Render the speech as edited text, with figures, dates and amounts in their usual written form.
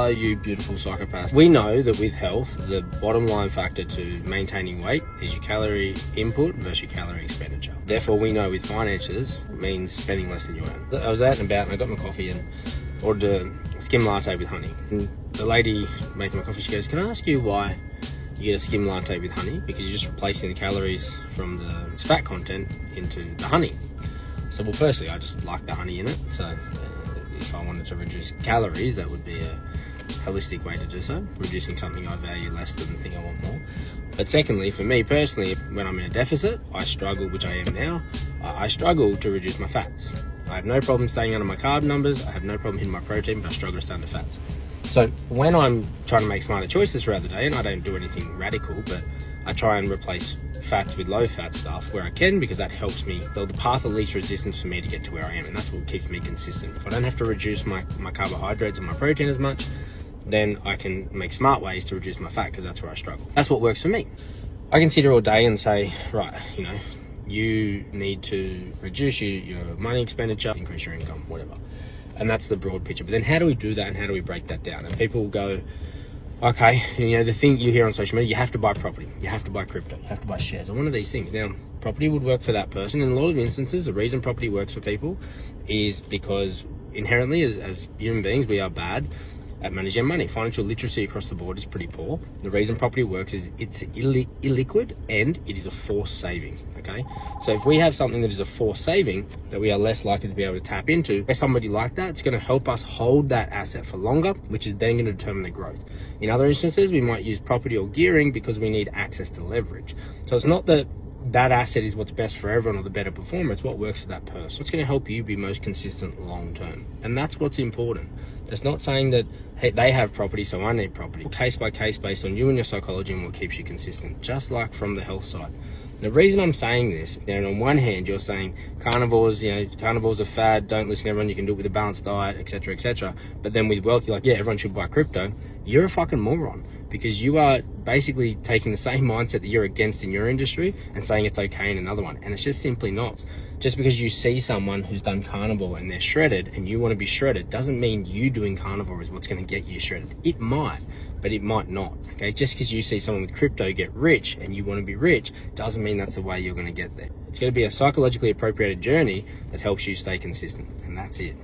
Hello, you beautiful psychopaths. We know that with health, the bottom line factor to maintaining weight is your calorie input versus your calorie expenditure. Therefore, we know with finances means spending less than you earn. I was out and about and I got my coffee and ordered a skim latte with honey. And the lady making my coffee, she goes, "Can I ask you why you get a skim latte with honey?" Because you're just replacing the calories from the fat content into the honey. So, well, firstly, I just like the honey in it. So if I wanted to reduce calories, that would be a holistic way to do so, reducing something I value less than the thing I want more. But secondly, for me personally, when I'm in a deficit, I struggle, which I am now, I struggle to reduce my fats. I have no problem staying under my carb numbers, I have no problem hitting my protein, but I struggle to stay under fats. So when I'm trying to make smarter choices throughout the day, and I don't do anything radical, but I try and replace fats with low fat stuff where I can, because that helps me, the path of least resistance for me to get to where I am, and that's what keeps me consistent. If I don't have to reduce my carbohydrates and my protein as much, then I can make smart ways to reduce my fat, because that's where I struggle. That's what works for me. I can sit here all day and say, right, you know, you need to reduce your money expenditure, increase your income, whatever. And that's the broad picture. But then how do we do that, and how do we break that down? And people go, okay, you know, the thing you hear on social media, you have to buy property, you have to buy crypto, you have to buy shares, or one of these things. Now, property would work for that person. In a lot of instances, the reason property works for people is because inherently, as human beings, we are bad at managing money. Financial literacy across the board is pretty poor. The reason property works is it's illiquid and it is a forced saving, okay? So if we have something that is a forced saving that we are less likely to be able to tap into, if somebody like that, it's going to help us hold that asset for longer, which is then going to determine the growth. In other instances, we might use property or gearing because we need access to leverage. So it's not that that asset is what's best for everyone or the better performer, it's what works for that person. It's going to help you be most consistent long term. And that's what's important. It's not saying that, hey, they have property, so I need property. Case by case based on you and your psychology and what keeps you consistent, just like from the health side. The reason I'm saying this, and on one hand, you're saying carnivores, you know, carnivores are fad, don't listen to everyone, you can do it with a balanced diet, etc., etc. But then with wealth, you're like, yeah, everyone should buy crypto. You're a fucking moron, because you are basically taking the same mindset that you're against in your industry and saying it's okay in another one. And it's just simply not. Just because you see someone who's done carnivore and they're shredded and you want to be shredded doesn't mean you doing carnivore is what's going to get you shredded. It might, but it might not. Okay, just because you see someone with crypto get rich and you want to be rich doesn't mean that's the way you're going to get there. It's going to be a psychologically appropriated journey that helps you stay consistent, and that's it.